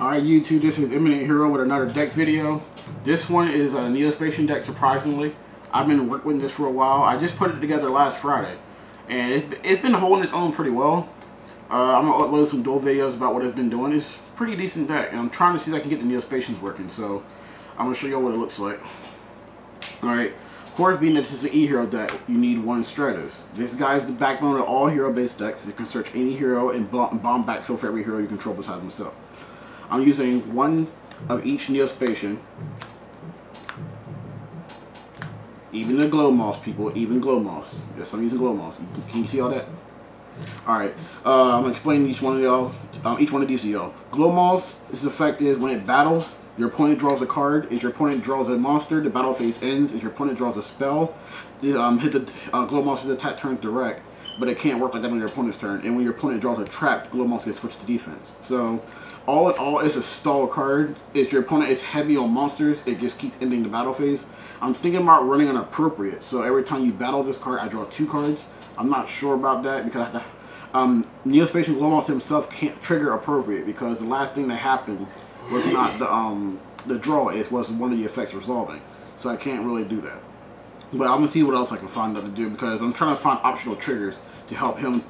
Alright YouTube, this is Eminent Hero with another deck video. This one is a Neo-Spacian deck, surprisingly. I've been working with this for a while. I just put it together last Friday. And it's been holding its own pretty well. I'm going to upload some dual videos about what it's been doing. It's a pretty decent deck. And I'm trying to see if I can get the Neo-Spacians working. So I'm going to show you what it looks like. Alright. Of course, being that this is an E-Hero deck, you need one Stratus. This guy is the backbone of all hero-based decks. You can search any hero and bomb backfill for every hero you control besides himself. I'm using one of each Neo-Spacian. Even the glow moss, people. Even glow moss. Yes, I'm using glow moss. Can you see all that? Alright. I'm going to explain each one of y'all. Each one of these to y'all. Glow moss, its effect is when it battles, your opponent draws a card. If your opponent draws a monster, the battle phase ends. If your opponent draws a spell, hit the glow moss's attack turn direct. But it can't work like that on your opponent's turn. And when your opponent draws a trap, glow moss gets switched to defense. So all in all, it's a stall card. If your opponent is heavy on monsters, it just keeps ending the battle phase. I'm thinking about running an appropriate. So every time you battle this card, I draw 2 cards. I'm not sure about that because Neo-Spacian glow moss himself can't trigger appropriate because the last thing that happened was not the draw. It was one of the effects resolving. So I can't really do that. But I'm going to see what else I can find out to do because I'm trying to find optional triggers to help him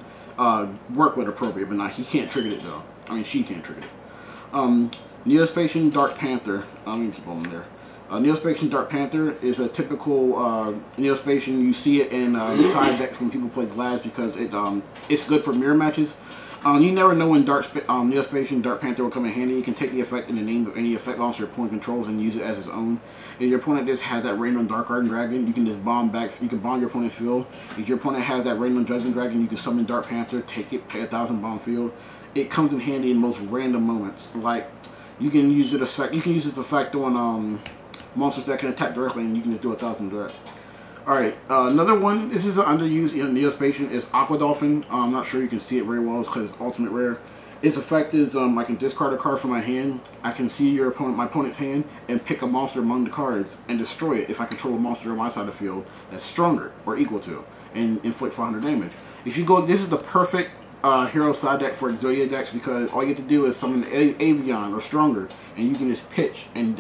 work with appropriate. But he can't trigger it though. I mean, she can't trigger it. Neo-Spacian Dark Panther. I'm going to keep on there. Neo-Spacian Dark Panther is a typical Neo-Spacian. You see it in side decks when people play Glass because it's good for mirror matches. You never know when Neo-Spacian Dark Panther will come in handy. You can take the effect in the name of any effect monster your opponent controls and use it as his own. If your opponent just has that random Dark Garden Dragon, you can just bomb back. You can bomb your opponent's field. If your opponent has that random Judgment Dragon, you can summon Dark Panther, take it, pay 1,000 bomb field. It comes in handy in most random moments. Like you can use it effect. You can use this effect on monsters that can attack directly, and you can just do 1,000 direct. Alright, another one, this is an underused Neo-Spacian, is Aqua Dolphin. I'm not sure you can see it very well because it's ultimate rare. Its effect is I can discard a card from my hand, I can see my opponent's hand, and pick a monster among the cards and destroy it if I control a monster on my side of the field that's stronger or equal to, and inflict 400 damage. If you go, this is the perfect hero side deck for Exodia decks because all you have to do is summon Avion or stronger, and you can just pitch and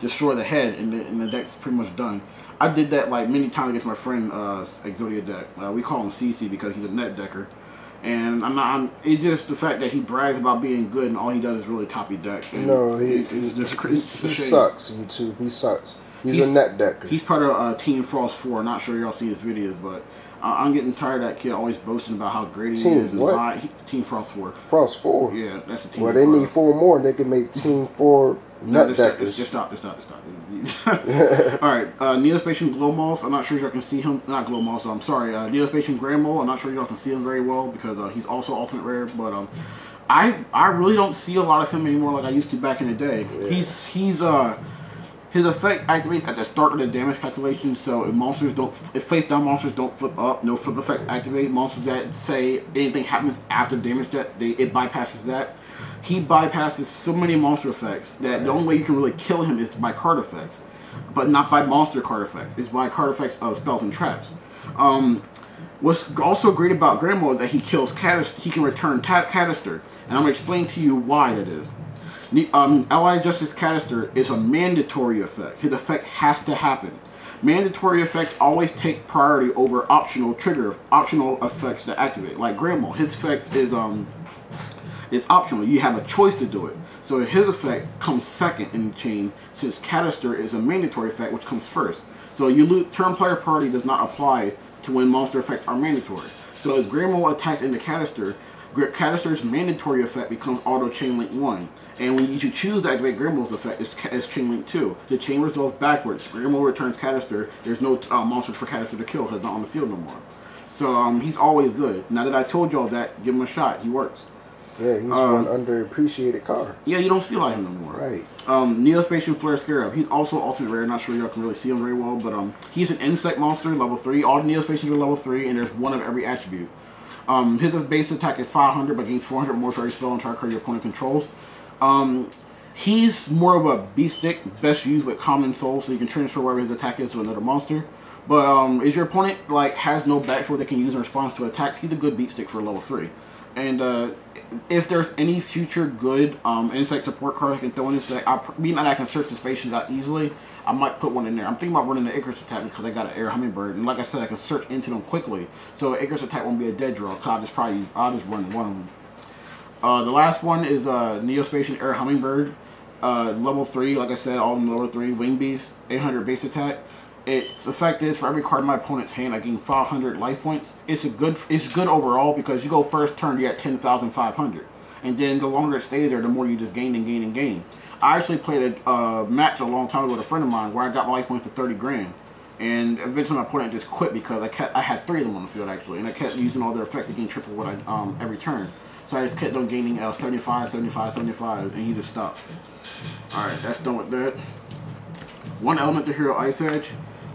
destroy the head, and the deck's pretty much done. I did that like many times against my friend Exodia deck. We call him CC because he's a net decker, and it's just the fact that he brags about being good and all he does is really copy decks. No, he sucks. YouTube, he sucks. He's a net decker. He's part of Team Frost 4. Not sure y'all see his videos, but I'm getting tired of that kid always boasting about how great he is. What? Team Frost 4. Frost 4. Yeah, that's a team. Well, they need 4 more, and they can make Team 4 net deckers. Just stop. Alright, Neo-Spacian Glow Moss. I'm not sure y'all can see him. Not Glow Moss, I'm sorry. Neo-Spacian Grand Mole. I'm not sure y'all can see him very well because he's also ultimate rare. But I really don't see a lot of him anymore like I used to back in the day. Yeah. His effect activates at the start of the damage calculation, so if face down monsters don't flip up, no flip effects activate. Monsters that say anything happens after damage that it bypasses that. He bypasses so many monster effects that the only way you can really kill him is by card effects, but not by monster card effects. It's by card effects of spells and traps. What's also great about Grandma is that he kills Canister. He can return Canister, and I'm going to explain to you why that is. Allied Justice Canister is a mandatory effect. His effect has to happen. Mandatory effects always take priority over optional effects that activate. Like Grandma, his effect is optional. You have a choice to do it. So his effect comes second in the chain since Canister is a mandatory effect which comes first. So turn player priority does not apply to when monster effects are mandatory. So as Grandma attacks into Canister, Canister's mandatory effect becomes auto chain link 1, and when you choose to activate Grandma's effect, it's chain link 2. The chain resolves backwards. Grandma returns Canister. There's no monsters for Canister to kill because it's not on the field no more. So he's always good. Now that I told y'all that, give him a shot. He works. Yeah, he's one underappreciated card. Yeah, you don't see like him no more. Right. Neo-Spacian Flare Scarab. He's also ultimate rare. Not sure y'all can really see him very well, but he's an insect monster, level 3. All the Neo-Spacians are level 3, and there's one of every attribute. His base attack is 500, but gains 400 more for every spell and target card your opponent controls. He's more of a beast stick, best used with common soul, so you can transfer wherever his attack is to another monster. But if your opponent has no backfield they can use in response to attacks, he's a good beat stick for level 3. And if there's any future good insect support card I can throw in this deck, being that I can search the Spacians out easily, I might put one in there. I'm thinking about running the Icarus attack because I got an air hummingbird, and like I said, I can search into them quickly, so Icarus attack won't be a dead draw. So I'll just run one of them. The last one is Neo-Spacian air hummingbird, level 3. Like I said, all in level 3 wing beast, 800 base attack. Its effect is for every card in my opponent's hand, I gain 500 life points. It's good overall because you go first turn, you're at 10,500, and then the longer it stays there, the more you just gain and gain and gain. I actually played a match a long time ago with a friend of mine where I got my life points to 30 grand, and eventually my opponent just quit because I had 3 of them on the field actually, and I kept using all their effects to gain triple what every turn. So I just kept on gaining 75, 75, 75, and he just stopped. All right, that's done with that. One element to hero Ice Edge.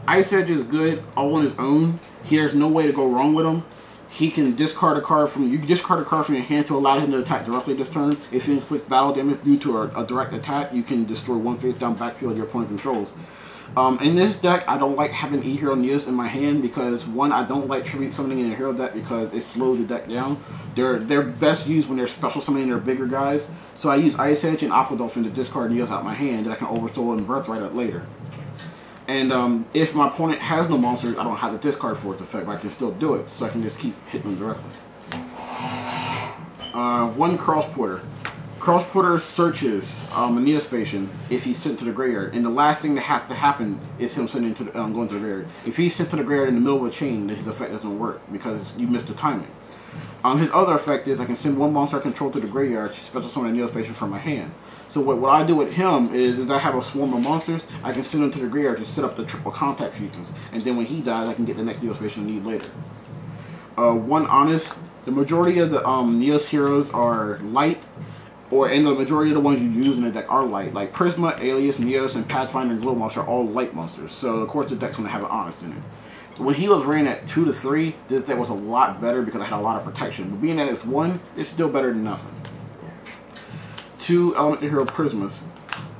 Ice Edge is good all on his own. There's no way to go wrong with him. He can discard a card from your hand to allow him to attack directly this turn. If he inflicts battle damage due to a direct attack, you can destroy one face down backfield your opponent controls. In this deck, I don't like having E-Hero Neos in my hand because, one, I don't like tribute summoning in a hero deck because it slows the deck down. They're best used when they're special summoning their bigger guys. So I use Ice Edge and Aqua Dolphin to discard Neos out my hand that I can Oversoul and Birthright up later. And if my opponent has no monsters, I don't have to discard for its effect, but I can still do it, so I can just keep hitting them directly. One Crossporter. Crossporter searches a Neo-Spacian if he's sent to the graveyard, and the last thing that has to happen is him sending to the, going to the graveyard. If he's sent to the graveyard in the middle of a chain, then his effect doesn't work because you missed the timing. His other effect is I can send one monster I control to the graveyard to special summon a Neo-Spacian from my hand. So what I do with him is I have a swarm of monsters. I can send him to the graveyard to set up the triple contact fusions, and then when he dies, I can get the next Neo-Spacian I need later. One Honest. The majority of the Neos heroes are light, and the majority of the ones you use in the deck are light. Like Prisma, Alias, Neos, and Pathfinder and Glowmoss are all light monsters. So of course the deck's going to have an Honest in it. When he was ran at 2 to 3, this deck was a lot better because I had a lot of protection. But being that it's 1, it's still better than nothing. 2 Element to Hero Prismas.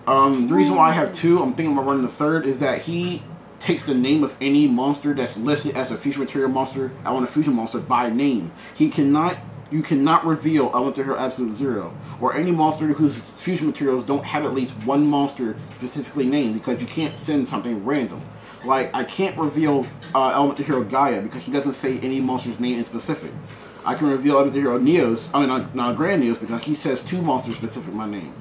The reason why I have 2, I'm thinking about running the 3rd, is that he takes the name of any monster that's listed as a fusion material monster, I want a fusion monster by name. You cannot reveal Element to Hero Absolute Zero, or any monster whose fusion materials don't have at least one monster specifically named, because you can't send something random. Like, I can't reveal Element to Hero Gaia because he doesn't say any monster's name in specific. I can reveal Element to Hero Neos, not Grand Neos, because he says 2 monsters specific my name.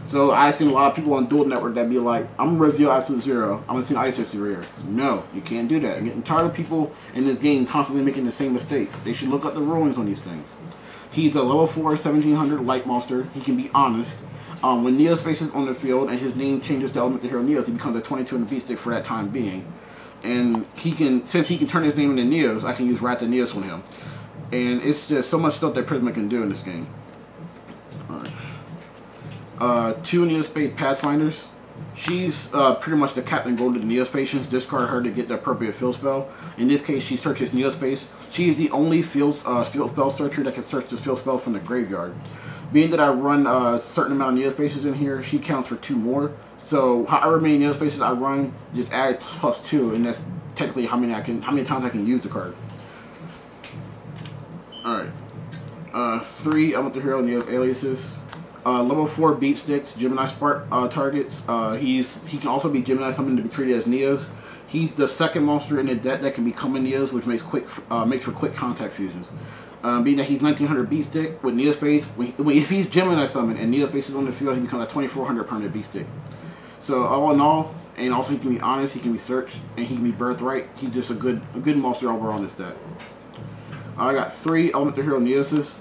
So I've seen a lot of people on Duel Network that be like, I'm going to reveal Absolute Zero, I'm going to send Ice Edge Rare. No, you can't do that. I'm getting tired of people in this game constantly making the same mistakes. They should look up the rulings on these things. He's a level 4, 1700 light monster. He can be honest. When Neo-Space is on the field and his name changes to Element to Hero Neos, he becomes a 22 in the beat stick for that time being. And since he can turn his name into Neos, I can use Rat the Neos on him. And it's just so much stuff that Prisma can do in this game. Alright. 2 Neo-Space Pathfinders. She's pretty much the Captain Gold of the Neo-Spacians. Discard her to get the appropriate field spell. In this case, she searches Neo-Space. She is the only field spell searcher that can search the field spell from the graveyard. Being that I run a certain amount of Neo-Spaces in here, she counts for 2 more. So however many Neo-Spaces I run, just add +2, and that's technically how many times I can use the card. Alright. 3 Element to Hero Neos Aliases. Level 4 Beat Sticks, Gemini Spark targets. He can also be Gemini summoned to be treated as Neos. He's the second monster in the deck that can become a Neos, which makes for quick contact fusions. Being that he's 1900 Beat Stick with Neo-Space, if he's Gemini summoned and Neo-Space is on the field, he becomes a 2400 permanent Beat Stick. So all in all, and also he can be honest, he can be searched, and he can be birthright. He's just a good monster overall in this deck. I got 3 Element to Hero Neoses.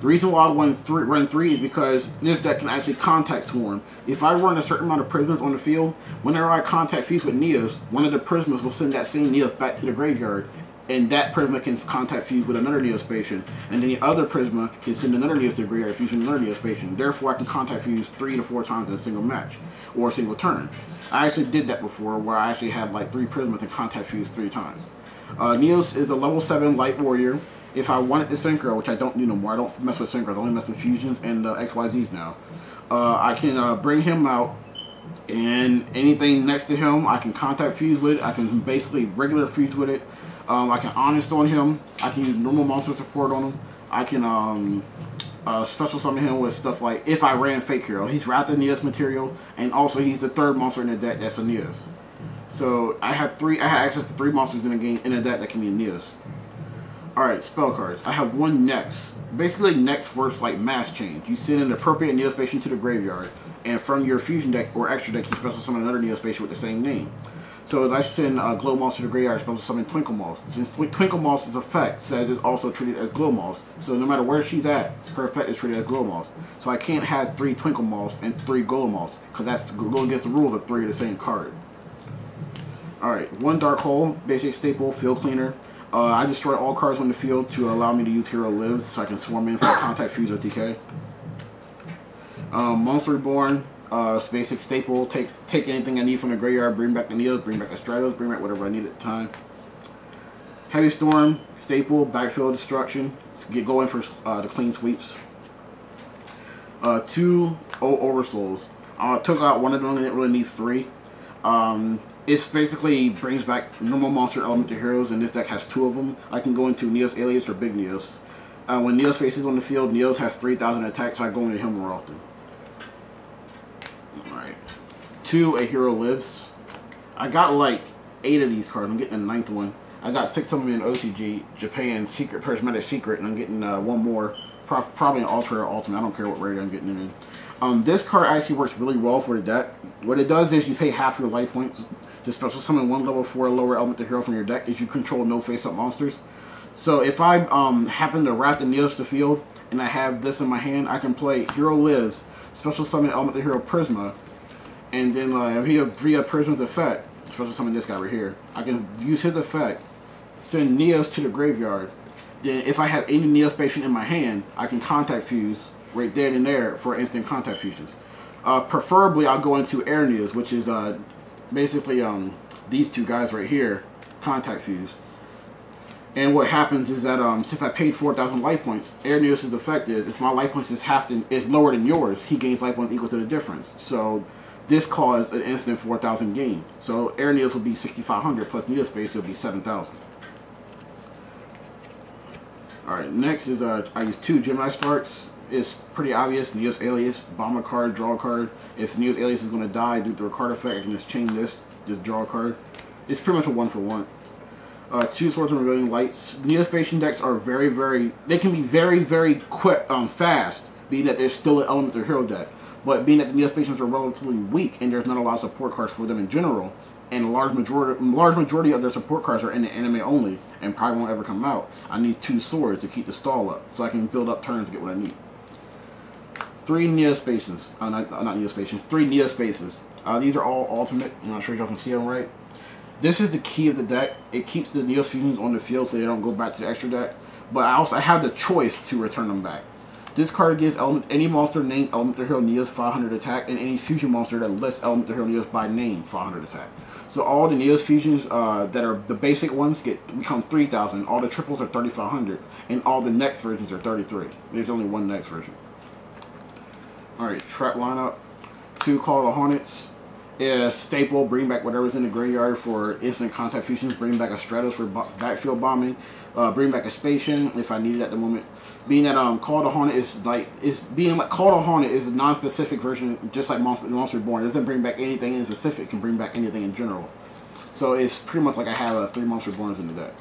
The reason why I run 3 is because this deck can actually contact swarm. If I run a certain amount of Prismas on the field, whenever I contact fuse with Neos, one of the Prismas will send that same Neos back to the graveyard, and that Prisma can contact fuse with another Neo-Spacian, and then the other Prisma can send another Neos to the graveyard fusing another Neo-Spacian. Therefore, I can contact fuse 3 to 4 times in a single match, or a single turn. I actually did that before, where I actually had like 3 Prismas to contact fuse 3 times. Neos is a level 7 light warrior. If I wanted to synchro, which I don't do no more, I don't mess with synchros, I only mess with fusions and XYZs now. I can bring him out, and anything next to him, I can contact fuse with it. I can basically regular fuse with it. I can honest on him. I can use normal monster support on him. I can special summon him with stuff like if I ran Fake Hero. He's wrapped in Neos material, and also he's the third monster in the deck that's a Neos. So I have access to 3 monsters in the game in a deck that can be a Neos. Alright, spell cards. I have 1 Next. Basically, Next works like mass change. You send an appropriate Neo-Spacian to the graveyard, and from your fusion deck or extra deck, you special summon another Neo-Spacian with the same name. So as I send Glow Moss to the graveyard, I special summon Twinkle Moss. Since Twinkle Moss's effect says it's also treated as Glow Moss, so no matter where she's at, her effect is treated as Glow Moss. So I can't have 3 Twinkle Moss and 3 Glow Moss, because that's going against the rules of 3 of the same card. Alright, 1 Dark Hole, basic staple, field cleaner. I destroy all cards on the field to allow me to use Hero Lives so I can swarm in for a contact fuse or TK. Monster Reborn, basic staple, take anything I need from the graveyard, bring back the Neos, bring back the Stratos, bring back whatever I need at the time. Heavy Storm, staple, backfield destruction, get going for the clean sweeps. 2 Oversouls. Took out one of them, didn't really need 3. It basically brings back normal monster elemental heroes, and this deck has 2 of them. I can go into Neos Alias or Big Neos. When Neos faces on the field, Neos has 3,000 attack, so I go into him more often. Alright. 2 A Hero Lives. I got like 8 of these cards. I'm getting the 9th one. I got 6 of them in OCG, Japan, Secret, Prismatic Secret, and I'm getting 1 more. Probably an Ultra or Ultimate. I don't care what rate I'm getting it in. This card actually works really well for the deck. What it does is you pay half your life points. Just special summon 1 level 4 lower elemental hero from your deck if you control no face-up monsters. So if I happen to wrap the Neos to the field and I have this in my hand, I can play Hero Lives, special summon elemental hero Prisma, and then via Prisma's effect, special summon this guy right here. I can use his effect, send Neos to the graveyard. Then if I have any Neo-Spacian in my hand, I can contact fuse right there and there for instant contact fusions. Preferably I'll go into Air Neos, which is basically these 2 guys right here, contact fuse. And what happens is that since I paid 4,000 life points, Air Neos' effect is if my life points is lower than yours, he gains life points equal to the difference. So this caused an instant 4,000 gain. So Air Neos will be 6,500 plus Neo-Space will be 7,000. Alright, next is I use 2 Gemini Sparks. It's pretty obvious. Neos Alias, bomb a card, draw a card. If Neos Alias is going to die due to a card effect, I can just chain this, just draw a card. It's pretty much a 1-for-1. 2 Swords and Rebellion Lights. Neo-Spacian decks are they can be very quick, fast, being that they're still an elemental hero deck. But being that the Neo-Spacians are relatively weak and there's not a lot of support cards for them in general, and a large majority of their support cards are in the anime only and probably won't ever come out, I need 2 swords to keep the stall up so I can build up turns to get what I need. 3 Neo-Spacians. Not Neo-Spacians. 3 Neo-Spaces. These are all ultimate. I'm not sure if y'all can see them right. This is the key of the deck. It keeps the Neo-Fusions on the field so they don't go back to the extra deck. But I have the choice to return them back. This card gives any monster named Elemental Hero Neos 500 attack, and any fusion monster that lists Elemental Hero Neos by name 500 attack. So all the Neos fusions that are the basic ones become 3,000. All the triples are 3,500, and all the next versions are 33. There's only 1 next version. Alright, trap lineup. 2 Call of the Hornets. Staple, bring back whatever's in the graveyard for instant contact fusions. Bring back a Stratos for backfield bombing. Bring back a Spacian if I need it at the moment. Being that Call of the Hornet Call of the Hornet is a non-specific version, just like Monster Reborn. It doesn't bring back anything in specific. It can bring back anything in general. So it's pretty much like I have 3 Monster Reborns in the deck.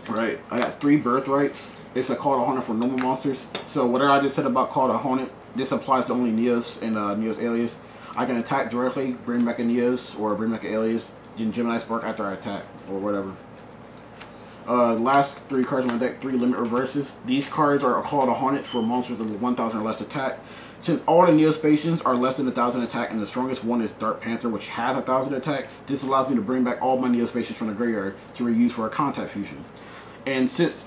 Right, I got 3 Birthrights. It's a Call of the Hornet for normal monsters. So whatever I just said about Call of the Hornet, this applies to only Neos and Neos Alias. I can attack directly, bring back a Neos, or bring back an Alias, then Gemini Spark after I attack, or whatever. Last 3 cards on my deck, 3 Limit Reverses. These cards are called a Hornets for monsters with 1,000 or less attack. Since all the Neo-Spacians are less than 1,000 attack, and the strongest one is Dark Panther, which has 1,000 attack, this allows me to bring back all my Neo-Spacians from the graveyard to reuse for a contact fusion. And since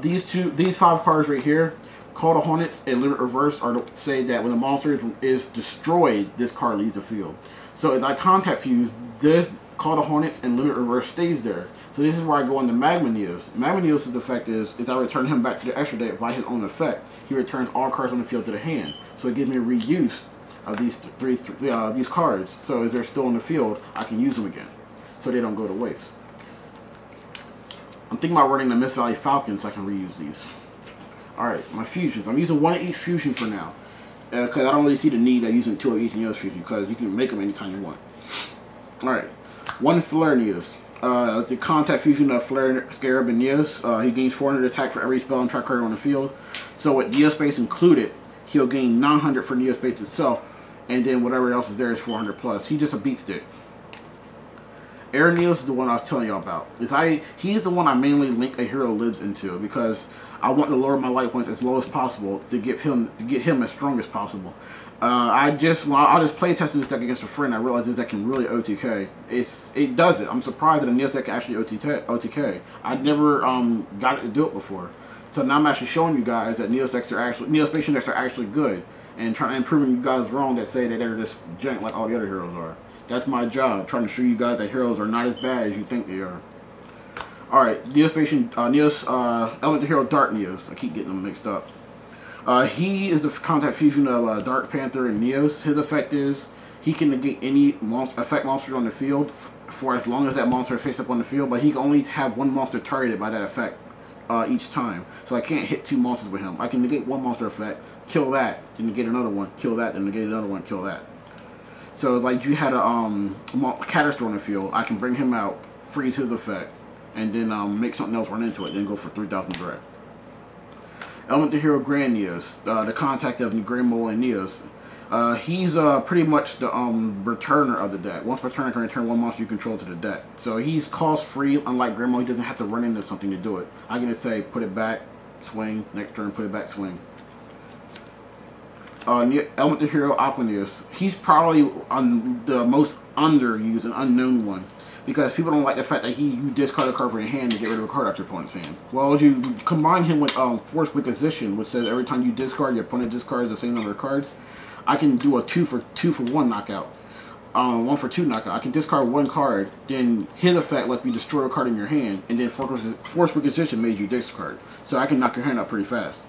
these 5 cards right here, Call to Hornets and Limit Reverse, are to say that when the monster is destroyed, this card leaves the field. So if I contact fuse, this Call to Hornets and Limit Reverse stays there. So this is where I go into Magma Neos. Magma Neos' effect is I return him back to the extra deck by his own effect. He returns all cards on the field to the hand. So it gives me a reuse of these cards. So as they're still in the field, I can use them again. So they don't go to waste. I'm thinking about running the Mist Valley Falcon so I can reuse these. Alright, my fusions. I'm using one of each fusion for now. Because I don't really see the need of using 2 of each Neos fusion, because you can make them anytime you want. Alright, 1 Flare Neos. The contact fusion of Flare, Scarab, and Neos. He gains 400 attack for every spell and track card on the field. So with Neo-Space included, he'll gain 900 for Neo-Space itself, and then whatever else is there is 400 plus. He's just a beat stick. Air Neos is the one I was telling y'all about. He's the one I mainly link a hero lives into, because I want to lower my light points as low as possible to get him as strong as possible. I just play testing this deck against a friend, I realized this deck can really OTK. It does it. I'm surprised that a Neos deck can actually OTK. I'd never got it to do it before. So now I'm actually showing you guys that Neo-Spacian decks are actually good, and trying to improve you guys wrong that say that they're just jank like all the other heroes are. That's my job, trying to show you guys that heroes are not as bad as you think they are. Alright, Neo-Spacian, Element Hero Dark Neos. I keep getting them mixed up. He is the contact fusion of Dark Panther and Neos. His effect is he can negate any effect monster on the field for as long as that monster is face up on the field, but he can only have 1 monster targeted by that effect each time. So I can't hit 2 monsters with him. I can negate 1 monster effect, kill that, then negate another one, kill that, then negate another one, kill that. So like you had a Cataster on the field, I can bring him out, freeze his effect, and then make something else run into it, then go for 3,000 direct. Element Hero Grand Neos, the contact of Grimo and Neos. He's pretty much the returner of the deck. Once per turn, I can return 1 monster you control to the deck. So he's cost free, unlike Grimo. He doesn't have to run into something to do it. I can just say, put it back, swing, next turn, put it back, swing. Element Hero Aqua Neos. He's probably the most underused and unknown one, because people don't like the fact that you discard a card from your hand to get rid of a card out your opponent's hand. Well, you combine him with Force Requisition, which says every time you discard, your opponent discards the same number of cards. I can do a 2 for 1 knockout, 1 for 2 knockout. I can discard 1 card, then his effect lets me destroy a card in your hand, and then Force Requisition made you discard. So I can knock your hand out pretty fast.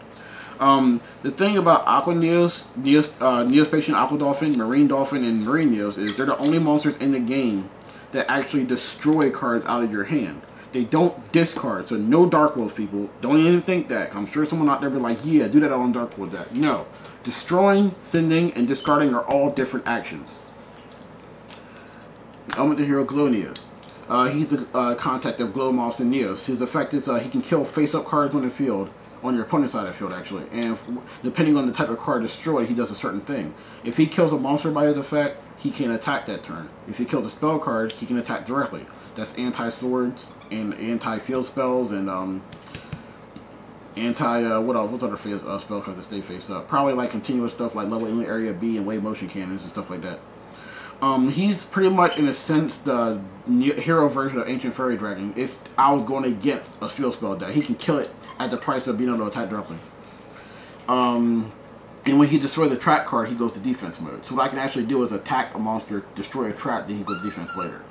The thing about Aqua Neos, Neo-Spacian Aqua Dolphin, Marine Dolphin, and Marine Neos is they're the only monsters in the game that actually destroy cards out of your hand. They don't discard, so no Dark Wolves, people. Don't even think that. I'm sure someone out there will be like, yeah, do that on Dark Wolf deck. No. Destroying, sending, and discarding are all different actions. Element Hero Glow Neos. He's the contact of Glow Moss and Neos. His effect is he can kill face-up cards on the field, on your opponent's side of the field, actually. And depending on the type of card destroyed, he does a certain thing. If he kills a monster by his effect, he can attack that turn. If he kills a spell card, he can attack directly. That's anti-swords and anti-field spells and what else? What's other spell cards that stay face up? Probably like continuous stuff like Level Inlet Area B and Wave Motion Cannons and stuff like that. He's pretty much, in a sense, the hero version of Ancient Fairy Dragon. If I was going against a field spell deck, he can kill it at the price of being able to attack directly. And when he destroys the trap card, he goes to defense mode. So what I can actually do is attack a monster, destroy a trap, then he goes to defense later.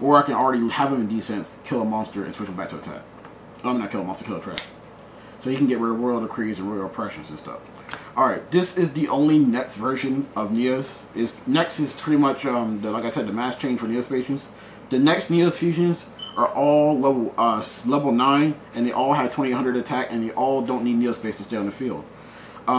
Or I can already have him in defense, kill a monster, and switch him back to attack. I'm not kill a monster, kill a trap. So he can get rid of Royal Decrees and Royal Oppressions and stuff. Alright, this is the only next version of Neos. Next is pretty much, like I said, the mass change for Neo-Spacians. The next Neos fusions are all level 9, and they all have 2800 attack, and they all don't need Neo-Space to stay on the field.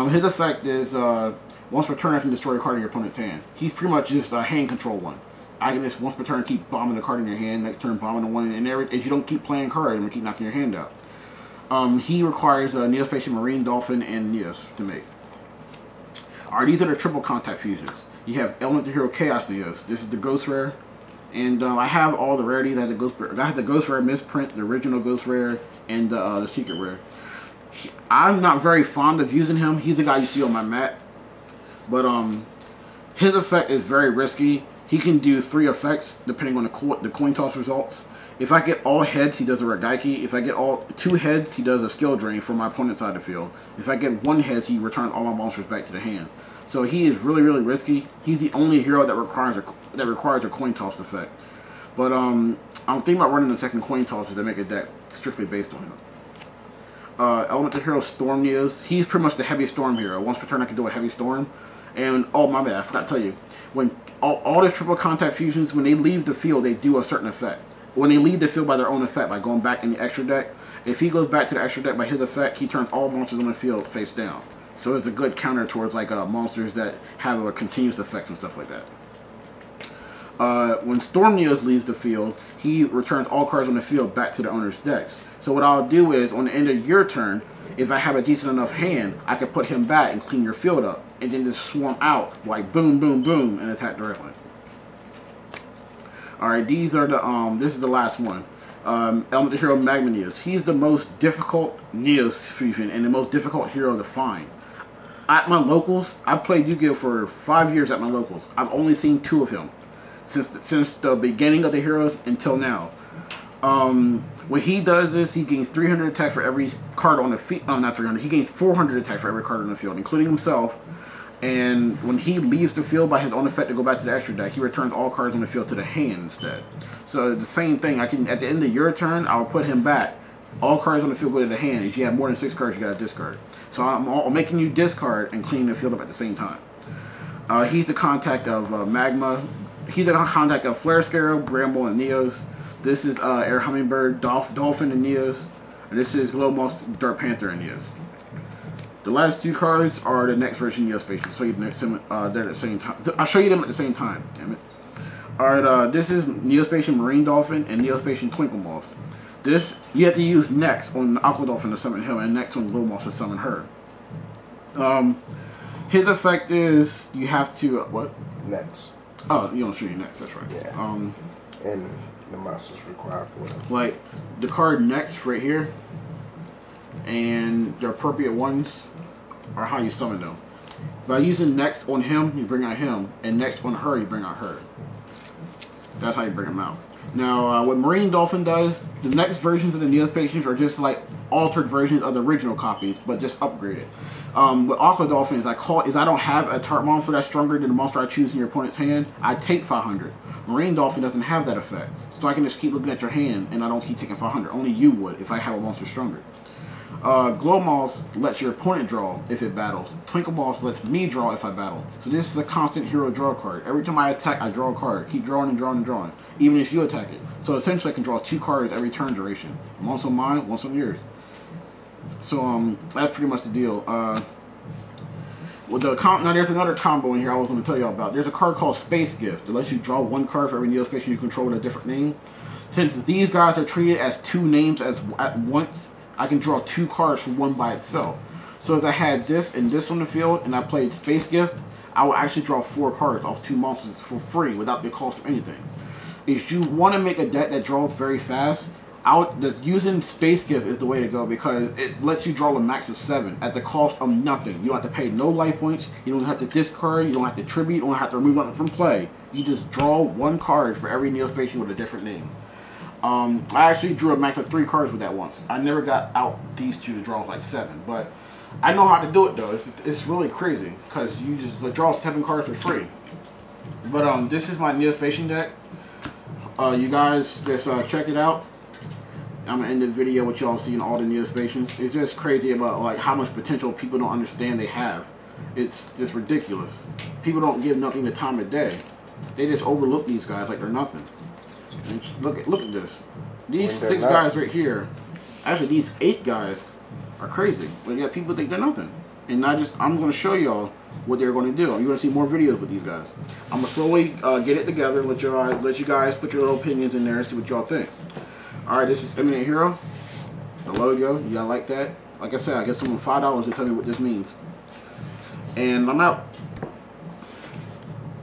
His effect is, once per turn I can destroy a card in your opponent's hand. He's pretty much just a hand control one. I can just once per turn keep bombing the card in your hand, next turn bombing the one, and if you don't keep playing cards, I'm going to keep knocking your hand out. He requires Neo-Spacian Marine Dolphin and Neos to make. Alright, these are the triple contact fusions. You have Element Hero Chaos Neos. This is the Ghost Rare. And I have all the rarities. I have the Ghost Rare misprint, the original Ghost Rare, and the Secret Rare. I'm not very fond of using him. He's the guy you see on my mat. But his effect is very risky. He can do 3 effects depending on the coin toss results. If I get all heads, he does a Regaiki. If I get all 2 heads, he does a skill drain from my opponent's side of the field. If I get 1 heads, he returns all my monsters back to the hand. So he is really, really risky. He's the only hero that requires a coin toss effect. But I'm thinking about running the second coin tosses to make a deck strictly based on him. Element Hero Storm Neos. He's pretty much the heavy storm hero. Once per turn, I can do a heavy storm. And oh my bad, I forgot to tell you, when all the triple contact fusions, when they leave the field, they do a certain effect. when they leave the field by their own effect, by going back in the extra deck, if he goes back to the extra deck by his effect, he turns all monsters on the field face down. So it's a good counter towards like monsters that have a continuous effects and stuff like that. When Storm Neos leaves the field, he returns all cards on the field back to the owner's decks. So what I'll do is, on the end of your turn, if I have a decent enough hand, I can put him back and clean your field up, and then just swarm out like boom, boom, boom, and attack directly. All right, these are the this is the last one. Element hero Magma Neos. He's the most difficult Neos fusion and the most difficult hero to find. At my locals, I played Yu-Gi-Oh for 5 years at my locals. I've only seen 2 of him since the beginning of the heroes until now. When he does this, he gains 300 attack for every card on the field. Oh, not 300. He gains 400 attack for every card on the field, including himself. And when he leaves the field by his own effect to go back to the extra deck, he returns all cards on the field to the hand instead. So the same thing. I can, at the end of your turn, I will put him back. All cards on the field go to the hand. If you have more than 6 cards, you got to discard. So I'm making you discard and clean the field up at the same time. He's the contact of Magma. He's the contact of Flare Scarab, Bramble, and Neos. This is Air Hummingbird, Dolphin, and Neos. And this is Glow Moss, Dark Panther, and Neos. The last 2 cards are the next version of Neo-Spacians. So they're at the same time. I'll show you them at the same time. Damn it. Alright, this is Neo-Spacian Marine Dolphin and Neo-Spacian Twinkle Moss. This, you have to use next on Aqua Dolphin to summon him, and next on Glow Moss to summon her. His effect is, you have to, what? Next. Oh, you don't show you next, that's right. Yeah. And the monsters required for it. Like, the card next right here, and the appropriate ones are how you summon them. By using next on him, you bring out him, and next on her, you bring out her. That's how you bring them out. Now, what Marine Dolphin does, the next versions of the Neo-Spacians are just like altered versions of the original copies, but just upgraded. With Aqua Dolphin, is I don't have a target monster that's stronger than the monster I choose in your opponent's hand, I take 500. Marine Dolphin doesn't have that effect, so I can just keep looking at your hand, and I don't keep taking 500. Only you would if I have a monster stronger. Glow Moss lets your opponent draw if it battles. Twinkle Moss lets me draw if I battle. So this is a constant hero draw card. Every time I attack, I draw a card. Keep drawing and drawing and drawing, even if you attack it. So essentially, I can draw 2 cards every turn duration. Once on mine, once on yours. So that's pretty much the deal. Now there's another combo in here I was going to tell y'all about. There's a card called Space Gift that lets you draw 1 card for every Neo-Spacian you control with a different name. Since these guys are treated as 2 names at once, I can draw 2 cards from one by itself. So if I had this and this on the field and I played Space Gift, I will actually draw 4 cards off 2 monsters for free without the cost of anything. If you want to make a deck that draws very fast, using Space Gift is the way to go because it lets you draw a max of 7 at the cost of nothing. You don't have to pay no life points, you don't have to discard, you don't have to tribute, you don't have to remove nothing from play. You just draw 1 card for every Neo-Spacian with a different name. I actually drew a max of 3 cards with that once. I never got out these 2 to draw like 7, but I know how to do it though. It's really crazy because you just draw 7 cards for free. But this is my Neo-Spacian deck. You guys just check it out. I'm gonna end the video with y'all seeing all the Neo-Spacians. It's just crazy about like how much potential people don't understand they have. It's just ridiculous. People don't give nothing the time of day. They just overlook these guys like they're nothing. And look at this. These 6 guys right here, actually these 8 guys are crazy. But yeah, people think they're nothing. And I'm going to show y'all what they're going to do. You're going to see more videos with these guys. I'm going to slowly get it together and let you guys put your little opinions in there and see what y'all think. Alright, this is Eminent Hero. The logo, y'all like that? Like I said, I get someone $5 to tell me what this means. And I'm out.